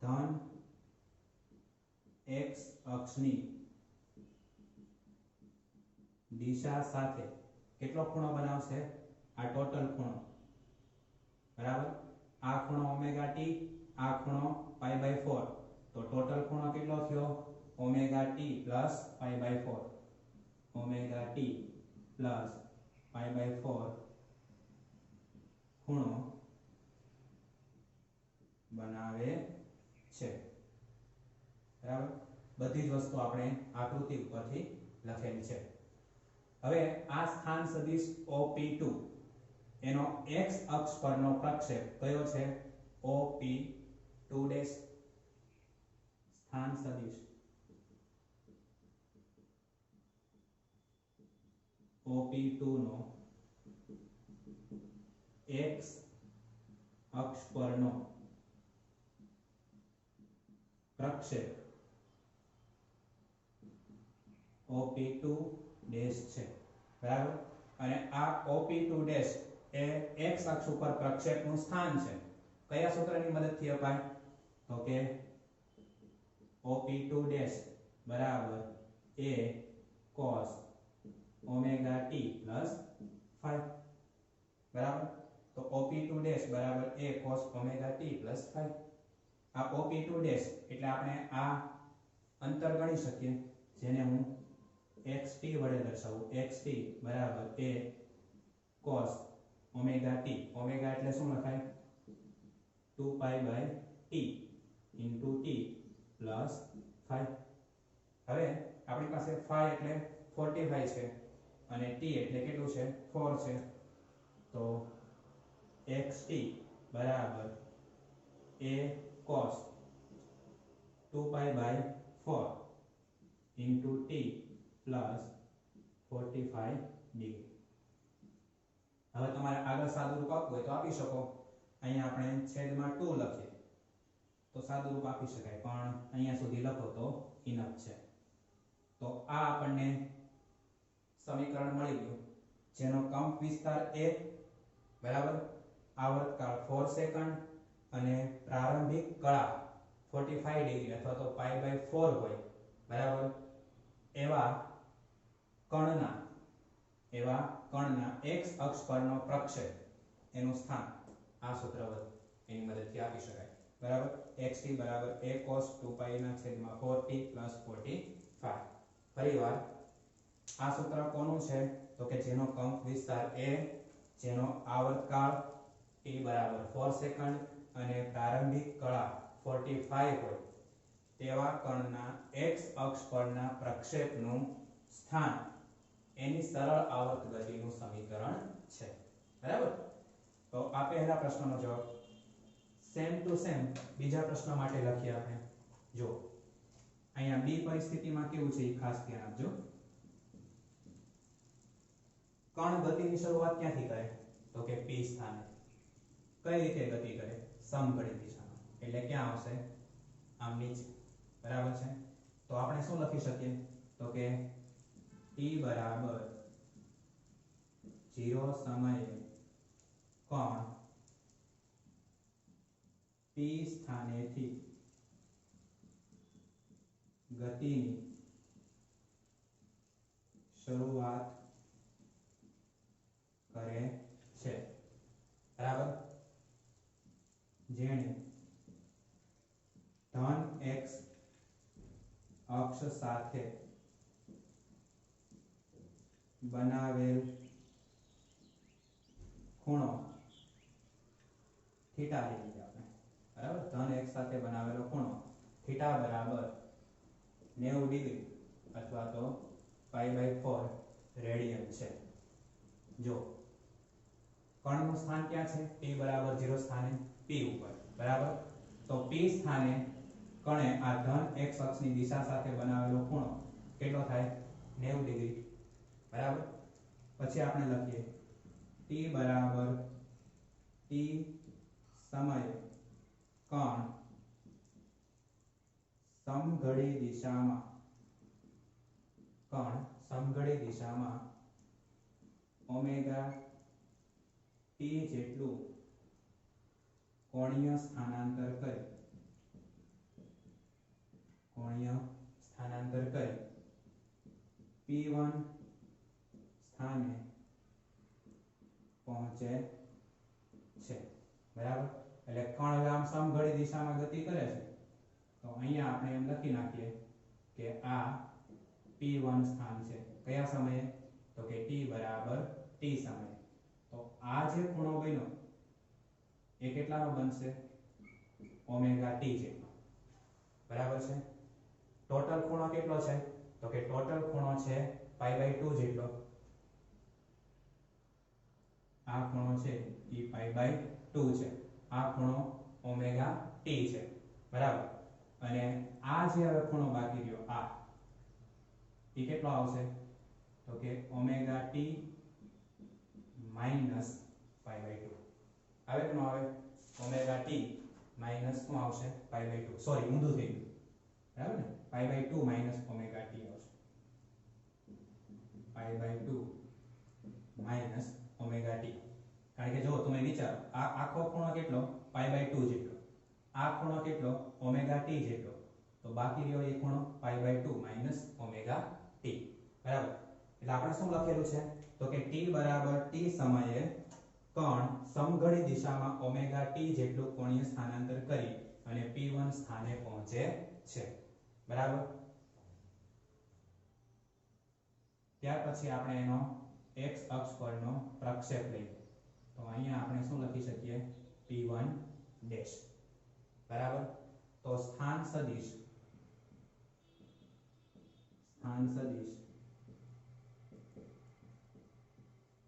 ધન x અક્ષની દિશા સાથે કેટલો ખૂણો બનાવશે? આ ટોટલ ખૂણો, બરાબર। આ ખૂણો ઓમેગા ટી, આ ખૂણો π/4, તો ટોટલ ખૂણો કેટલો થયો? Omega t plus π/4, omega t plus π/4 ખૂણો બનાવે છે। બરાબર, બધી જ વસ્તુ આપણે આકૃતિ ઉપરથી લખેલી છે। હવે આ સ્થાન સદિશ OP2 એનો x અક્ષ પરનો પ્રક્ષેપ કયો છે? OP2 સ્થાન સદિશ OP2 નો x અક્ષ પરનો પ્રક્ષેપ OP2 છે। બરાબર, અને આ OP2 એ x અક્ષ ઉપર પ્રક્ષેપનું સ્થાન છે। કયા સૂત્રની મદદથી અપાય? તો કે OP2 બરાબર a cos omega t plus phi। બરાબર, તો OP2 બરાબર a cos omega t plus phi। આ OP2 એટલે આપણે આ અંતર ગણી શકીએ, જેને હું xt વડે દર્શાવું। xt બરાબર a cos omega t। Omega એટલે શું લખાય? 2 pi by t into t plus phi। હવે આપણી પાસે phi એટલે 45 છે અને t એટલે કેટલું છે? 4 છે। તો xt બરાબર a cos 2 pi by 4 into t plus 45 degree. હવે તમારે આગળ સાદું રૂપ આપવું હોય તો આપી શકો। અહીંયા આપણે છેદમાં 2 લખીએ તો સાદું રૂપ આપી શકાય, પણ અહીંયા સુધી લખો તો ઇનફ છે। તો આ આપણને સમીકરણ મળી ગયું, જેનો કંપ વિસ્તાર a બરાબર, આવર્તકાળ 4 સેકન્ડ અને પ્રારંભિક કળા 45 ડિગ્રી અથવા તો પાઈ બાય 4 હોય બરાબર, એવા કણના x અક્ષ પરનો પ્રક્ષેપ એનું સ્થાન આ સૂત્ર એની મદદથી આપી શકાય। બરાબર, xt બરાબર a cos 2 પાઈ ના છેદમાં 4t પ્લસ 45। ફરીવાર આ સૂત્ર કોનું છે? તો કે જેનો કંપ વિસ્તાર a, જેનો આવર્તકાળ t બરાબર 4 સેકન્ડ અને પ્રારંભિક કળા 45 હોય તેવા કણના x અક્ષ પરના પ્રક્ષેપનું સ્થાન એની સરળ આવર્ત ગતિનું સમીકરણ છે। બરાબર, તો આ પહેલા પ્રશ્નનો જવાબ। સેમ ટુ સેમ બીજા પ્રશ્ન માટે લખીએ આપણે। જો અહીંયા બી પરિસ્થિતિમાં કેવું છે એ ખાસ ધ્યાન આપજો। કણ ગતિની શરૂઆત ક્યાંથી કરે? તો કે p સ્થાને। કઈ રીતે ગતિ કરે? સમઘડિત દિશામાં, એટલે ક્યાં આવશે? આમ નીચે। બરાબર છે, તો આપણે શું લખી શકીએ? તો કે t બરાબર 0 સમયે કણ p સ્થાનેથી ગતિની શરૂઆત કરે છે। બરાબર, જેણે ધન x અક્ષ સાથે બનાવેલ ખૂણો થીટા લીધી આપણે। બરાબર, ધન x સાથે બનાવેલો ખૂણો થીટા બરાબર 90 ડિગ્રી અથવા તો પાઈ બાય 4 રેડિયન છે। જો કણનું સ્થાન ક્યાં છે? p બરાબર 0 સ્થાને p ઉપર। બરાબર, તો p સ્થાને કણે આ ધન x અક્ષની દિશા સાથે બનાવેલો ખૂણો કેટલો થાય? 90 ડિગ્રી। બરાબર, પછી આપણે લખીએ t બરાબર t સમયે કણ સમઘડી દિશામાં ઓમેગા t જેટલું કોણીય સ્થાનાંતર કરી p1 સ્થાને પહોંચે છે। બરાબર, એટલે કણ આમ સમઘડી દિશામાં ગતિ કરે છે, તો અહીંયા આપણે એમ લખી નાખીએ કે આ p1 સ્થાન છે। કયા સમયે? તો કે t બરાબર t સમયે। તો આ જે ખૂણો બન્યો એ કેટલાનો બનશે? ઓમેગા ટી જેટલો, બરાબર છે. ટોટલ ખૂણો કેટલો છે? તો કે ટોટલ ખૂણો છે π/2 જેટલો. આ ખૂણો છે એ π/2 છે, આ ખૂણો ઓમેગા ટી છે, બરાબર. અને આ જે હવે ખૂણો બાકી રહ્યો આ એ કેટલો આવશે? તો કે ઓમેગા ટી માઈનસ π/2 આવે કે ન આવે? ઓમેગા ટી માઈનસ શું આવશે? π/2. સોરી, ઊંધું થઈ ગયું, બરાબર ને? π/2 માઈનસ ઓમેગા ટી આવશે, π/2 માઈનસ ઓમેગા ટી. કારણ કે જો તમે વિચારો, આ આખો ખૂણો કેટલો? π/2 જેટલો. આ ખૂણો કેટલો? ઓમેગા ટી જેટલો. તો બાકી રહ્યો એ ખૂણો π/2 માઈનસ ઓમેગા ટી, બરાબર. એટલે આપણે શું લખેલું છે? તો કે t બરાબર t સમયે કણ સમઘડી દિશામાં ઓમેગા ટી જેટલું કોણીય સ્થાનાંતર કરી અને p1 સ્થાને પહોંચે છે, બરાબર. ત્યાર પછી આપણે એનો x અક્ષ પરનો પ્રક્ષેપ લઈએ. તો અહીંયા આપણે શું લખી શકીએ? p1 ડેશ, બરાબર. તો સ્થાન સદિશ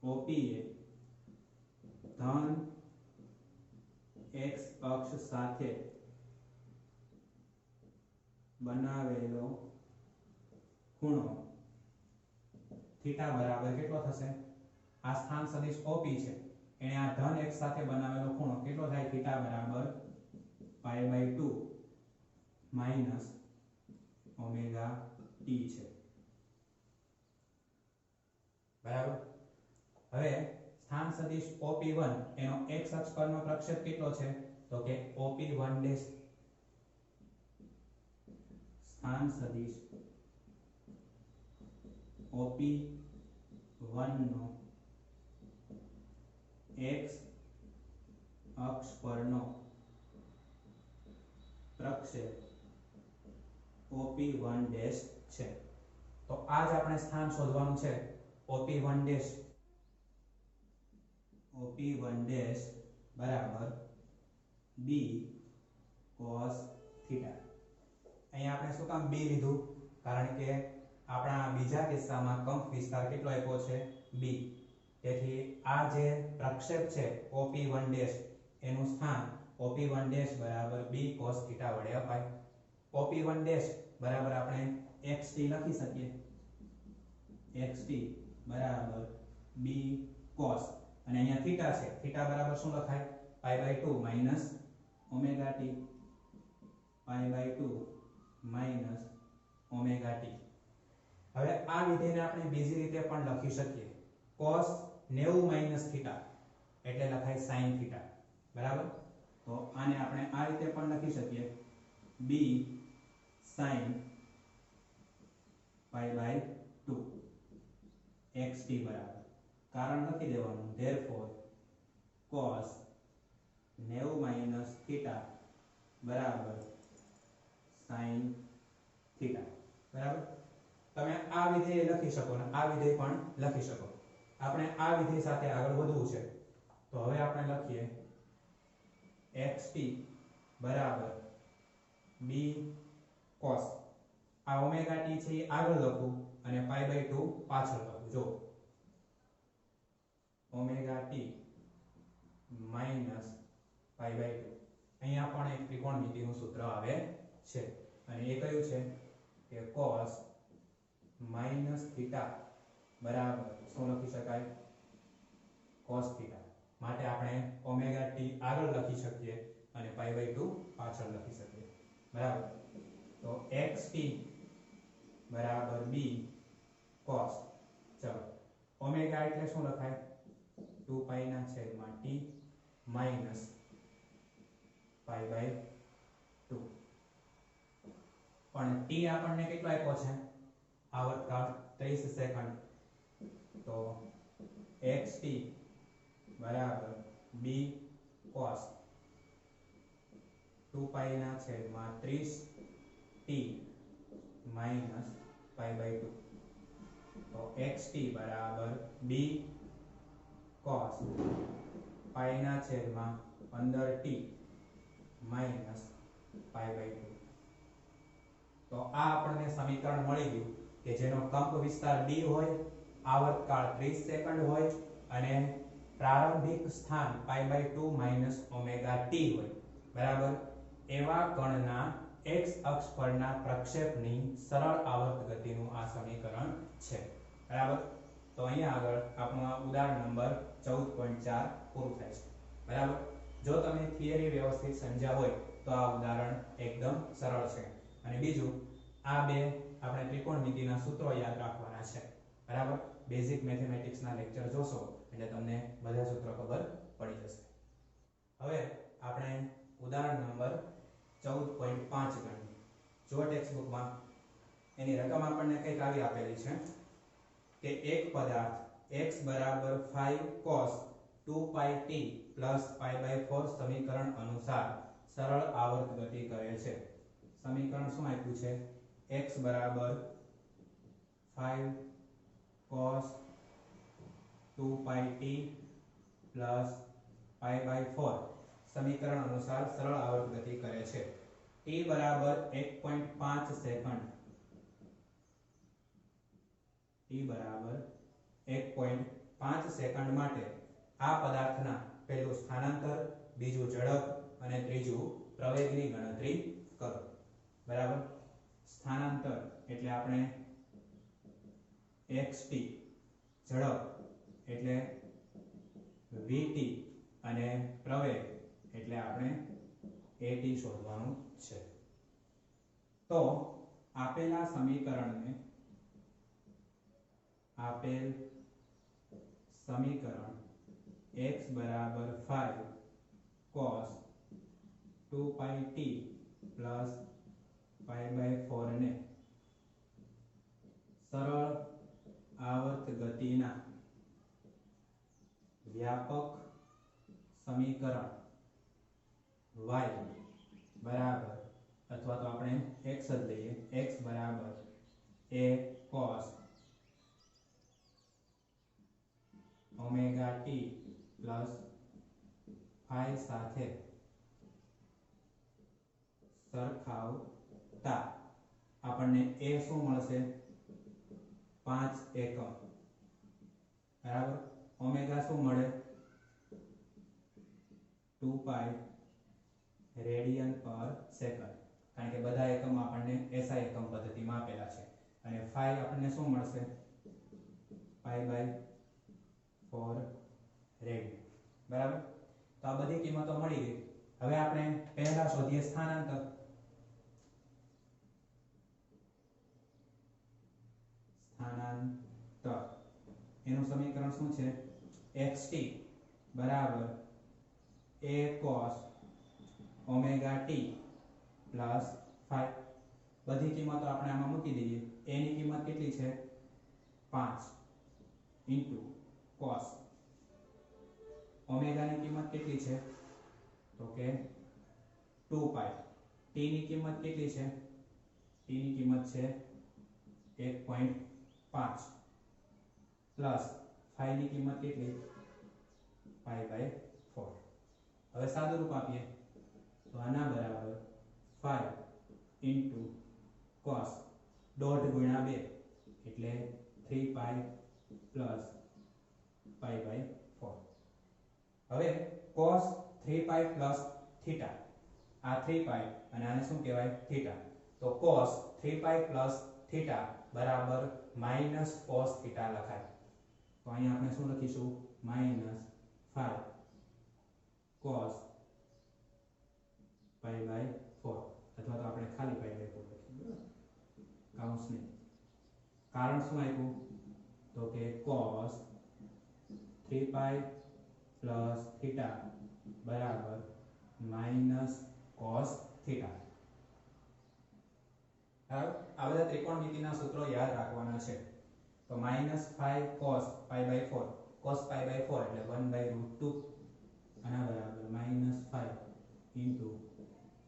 OP એ ધન x અક્ષ સાથે બનાવેલો ખૂણો થીટા બરાબર કેટલો થશે? આ સ્થાન સદિશ OP છે, એને આ ધન x સાથે બનાવેલો ખૂણો કેટલો થાય? થીટા બરાબર π/2 માઈનસ ઓમેગા ટી છે, બરાબર. હવે સ્થાન સદિશ OP1 એનો x અક્ષ પરનો પ્રક્ષેપ કેટલો છે? તો કે OP1 ડેશ. સ્થાન સદિશ OP1 નો x અક્ષ પરનો પ્રક્ષેપ OP1 ડેશ છે. તો આ જ આપણે સ્થાન શોધવાનું છે, OP1 ડેશ. OP1 ડેશ બરાબર b cos થીટા. અહીંયા આપણે શું કામ b લીધું? કારણ કે આપણા બીજા કિસ્સામાં કંપ વિસ્તાર કેટલો આપ્યો છે? b. તેથી આ જે પ્રક્ષેપ છે OP1 ડેશ એનું સ્થાન OP1 ડેશ બરાબર b cos થીટા વડે અપાય. OP1 ડેશ બરાબર આપણે xt લખી શકીએ, xt બરાબર b cos, અને અહીંયા થીટા છે, થીટા બરાબર શું લખાય? π/2 minus omega t, π/2 minus omega t. હવે આ વિધેયને આપણે બીજી રીતે પણ લખી શકીએ, cos 90 માઈનસ થીટા એટલે લખાય sin થીટા, બરાબર. તો આને આપણે આ રીતે પણ લખી શકીએ, b sin π/2 xt બરાબર કારણ લખી દેવાનું, therefore cos 90 માઈનસ થીટા બરાબર sin થીટા, બરાબર. તમે આ વિધેય લખી શકો અને આ વિધેય પણ લખી શકો. આપણે આ વિધેય સાથે આગળ વધવું છે, તો હવે આપણે લખીએ xt બરાબર b cos, આ ઓમેગા ટી છે એ આગળ લખું અને π/2 પાછળ લખું. જો ઓમેગા ટી માઈનસ π/2, અહીંયા પણ એક ત્રિકોણમિતિનું સૂત્ર આવે છે અને એ કયું છે કે cos માઈનસ થીટા બરાબર શું લખી શકાય? cos theta. માટે આપણે ઓમેગા ટી આગળ લખી શકીએ અને π/2 પાછળ લખી શકીએ, બરાબર. તો xt બરાબર b cos, ચલો ઓમેગા એટલે શું લખાય? 2π ના છેદમાં t માઈનસ π/2. પણ t આપણને કેટલો આપ્યો છે? આવર્તકાળ 30 સેકન્ડ. તો xt બરાબર b cos 2π ના છેદમાં 30t માઈનસ π/2. તો xt બરાબર b cos π ના છેદમાં 15t માઇનસ પાઈ બાય 2. તો આ આપણને સમીકરણ મળી ગયું કે જેનો કંપ વિસ્તાર d હોય, આવર્તકાળ 30 સેકન્ડ હોય અને પ્રારંભિક સ્થાન pi by 2 minus omega t હોય. બરાબર. એવા કણના x અક્ષ પરના પ્રક્ષેપની સરળ આવર્ત ગતિનું આ સમીકરણ છે. બરાબર. તો અહીંયા આગળ આપણું ઉદાહરણ નંબર 14.4 પૂરું થાય છે. બરાબર. જો તમે થિયરી વ્યવસ્થિત સમજ્યા હોય તો આ ઉદાહરણ એકદમ સરળ છે. અને બીજું, આ બે આપણે ત્રિકોણમિતિના સૂત્રો યાદ રાખવાના છે. બરાબર. બેઝિક મેથેમેટિક્સના લેક્ચર જોશો એટલે તમને બધા સૂત્રો ખબર પડી જશે. હવે આપણે ઉદાહરણ નંબર 14.5 ગણીએ. જો ટેક્સ્ટબુકમાં એની રકમ આપણને કંઈક આવી આપેલી છે કે એક પદાર્થ x બરાબર 5 cos 2 pi t plus pi by 4 સમીકરણ અનુસાર સરળ આવર્ત ગતિ કરે છે. સમીકરણ શું આપ્યું છે? x બરાબર 5 cos 2 pi t plus pi by 4 સમીકરણ અનુસાર સરળ આવર્ત ગતિ કરે છે. t બરાબર 1.5 સેકન્ડ, t બરાબર 1.5 સેકન્ડ માટે આ પદાર્થના પહેલું સ્થાનાંતર, બીજું ઝડપ અને ત્રીજું પ્રવેગની ગણતરી કરો. બરાબર. સ્થાનાંતર એટલે આપણે xt, ઝડપ એટલે vt અને પ્રવેગ એટલે આપણે at શોધવાનું છે. તો આપેલા સમીકરણને x બરાબર 5 cos 2 pi t plus pi by 4 ને સરળ આવર્ત ગતિના વ્યાપક સમીકરણ y બરાબર, અથવા તો આપણે x જ લઈએ, x બરાબર a cos omega t plus phi સાથે સરખાવતા આપણને a શું મળશે? 5 એકમ. બરાબર. ઓમેગા શું મળે? 2 પાઈ રેડિયન પર સેકન્ડ, કારણ કે બધા એકમો આપણને SI એકમ પદ્ધતિમાં આપેલા છે. અને phi આપણને શું મળશે? Pi by 4 radian. બરાબર. તો આ બધી કિંમતો મળી ગઈ. હવે આપણે પહેલા શોધીએ સ્થાનાંતર. એનું સમીકરણ શું છે? xt બરાબર a cos omega t plus 5. બધી કિંમતો આપણે આમાં મૂકી દઈએ. a ની કિંમત કેટલી છે? 5 ઇન્ટુ cos. ઓમેગા ની કિંમત કેટલી છે? તો કે 2 પાઈ. t ની કિંમત કેટલી છે? t ની કિંમત છે 1.5 પ્લસ 5 ની કિંમત કેટલી? Pi by 4. હવે સાદું રૂપ આપીએ તો આના બરાબર 5 ઇન્ટુ cos ડોટ ગુણ્યા 2 એટલે 3 પાઈ પ્લસ પાઈ બાય 4. હવે cos 3 પાઈ પ્લસ થીટા, આ 3 પાઈ અને આને શું કહેવાય? થીટા. તો cos 3 પાઈ પ્લસ થીટા બરાબર માઇનસ cos થીટા લખાય. તો અહીંયા આપણે શું લખીશું? માઇનસ 5 cos પાઈ બાય 4, અથવા તો આપણે ખાલી પાઈ બાય 4 લખીએ. કાઉન્સ નહીં. કારણ શું આપ્યું? તો કે cos 3 પાઈ પ્લસ થીટા બરાબર માઇનસ cos થીટા. હવે આ બધા ત્રિકોણમિતિના સૂત્રો યાદ રાખવાના છે. તો -5 cos pi by 4, cos pi by 4 એટલે 1/√2 આના બરાબર -5 ઇન્ટુ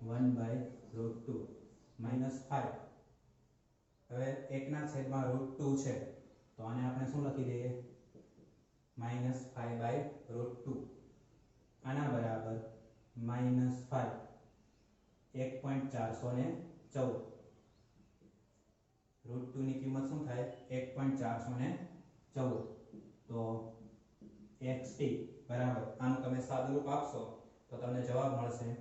1/√2 -5. હવે 1/√2 છે તો આને આપણે શું લખી દઈએ? -5/√2 આના બરાબર -5 1.414 √2 ની કિંમત શું થાય 1.414 તો xt બરાબર આનું તમે સાદુરૂપ આપશો તો તમને જવાબ મળશે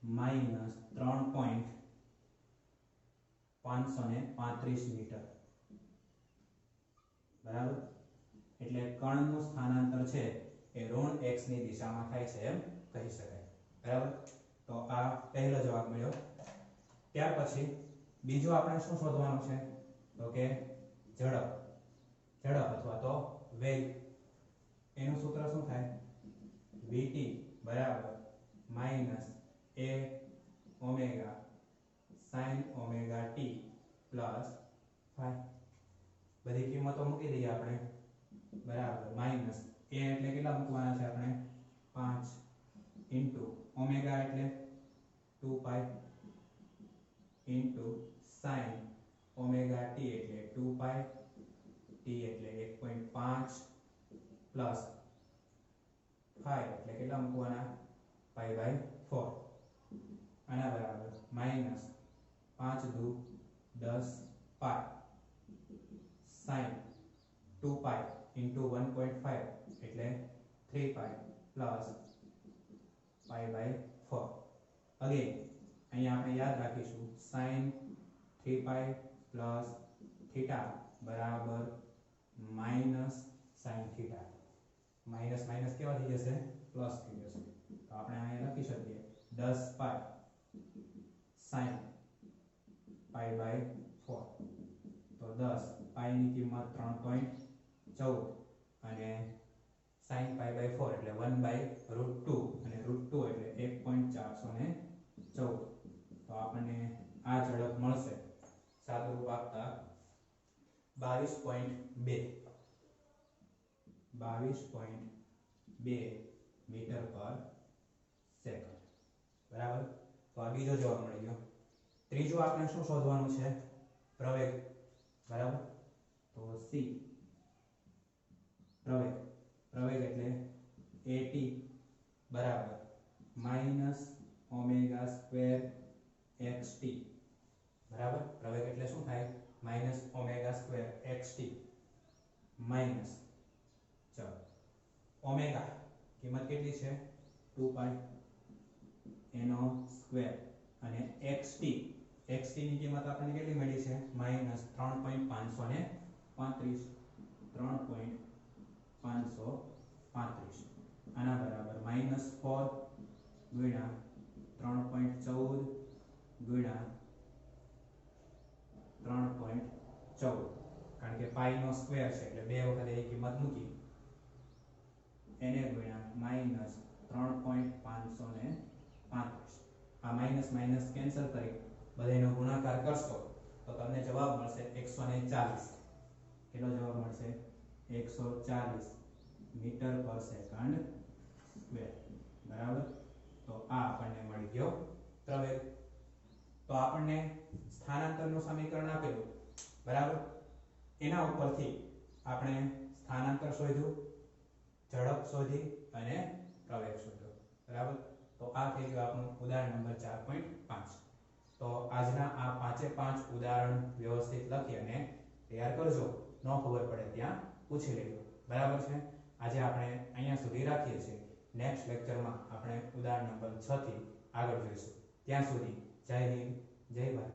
-3.535 મીટર બરાબર એટલે કણનું સ્થાનાંતર છે એ ઋણ x ની દિશામાં થાય છે એમ કહી શકાય બરાબર તો આ પહેલો જવાબ મળ્યો ત્યાર પછી બીજું આપણે શું શોધવાનું છે તો કે ઝડપ અથવા તો વેગ એનું સૂત્ર શું થાય vt બરાબર -a omega sin omega t plus phi બધી કિંમતો મૂકી દઈએ આપણે બરાબર માઈનસ a એટલે કેટલા મૂકવાના છે આપણે 5 ઇન્ટુ ઓમેગા એટલે 2 pi into sin omega t એટલે 2 pi t એટલે 1.5 પ્લસ phi એટલે કેટલા મૂકવાના pi by 4 આના બરાબર માઈનસ 5 દુ 10 pi sin 2 pi into 1.5 એટલે 3 pi plus pi by 4 again અહીંયા આપણે યાદ રાખીશું sin 3 pi plus theta બરાબર minus sin theta minus minus કેવા થઈ જશે પ્લસ થઈ જશે તો આપણે અહીંયા લખી શકીએ 10 pi sin pi by 4 તો 10 pi ની કિંમત 3.14 અને sin pi by 4 એટલે 1 by √2 અને √2 એટલે 1.414 તો આપણને આ ઝડપ મળશે સાદુરૂપ આપતા 22.2 મીટર પર સેકન્ડ બરાબર તો આ બીજો જવાબ મળી ગયો ત્રીજું આપણે શું શોધવાનું છે પ્રવેગ બરાબર તો c પ્રવેગ એટલે at બરાબર -omega સ્ક્વેર xt બરાબર પ્રવેગ એટલે શું થાય -omega સ્ક્વેર xt માઈનસ ચલો ઓમેગા કિંમત કેટલી છે 2 pi એનો સ્ક્વેર અને xt ની કિંમત આપણને કેટલી મળી છે -3.535 આના બરાબર -4 ગુણ્યા 3.14 ગુણ્યા 3.14 કારણ કે પાઈ નો સ્ક્વેર છે એટલે બે વખત એની કિંમત મૂકી એને ગુણ્યા -3.535 આ માઈનસ માઈનસ કેન્સલ કરી બધાનો ગુણાકાર કરશો તો તમને જવાબ મળશે 140 કેટલો જવાબ મળશે 140 મીટર પર સેકન્ડ સ્ક્વેર બરાબર તો આ આપણને મળી ગયો પ્રવેગ તો આપણને સ્થાનાંતરનું સમીકરણ આપેલું બરાબર એના ઉપરથી આપણે સ્થાનાંતર શોધ્યું ઝડપ શોધી અને પ્રવેગ શોધ્યો બરાબર તો આ થઈ ગયું આપણું ઉદાહરણ નંબર 4.5 તો આજના આ 5 ઉદાહરણ વ્યવસ્થિત લખી અને તૈયાર કરજો ન ખબર પડે ત્યાં પૂછી લેજો બરાબર છે આજે આપણે અહીંયા સુધી રાખીએ છીએ નેક્સ્ટ લેક્ચરમાં આપણે ઉદાહરણ નંબર 6 થી આગળ જોઈશું ત્યાં સુધી જય હિન્દ જય ભારત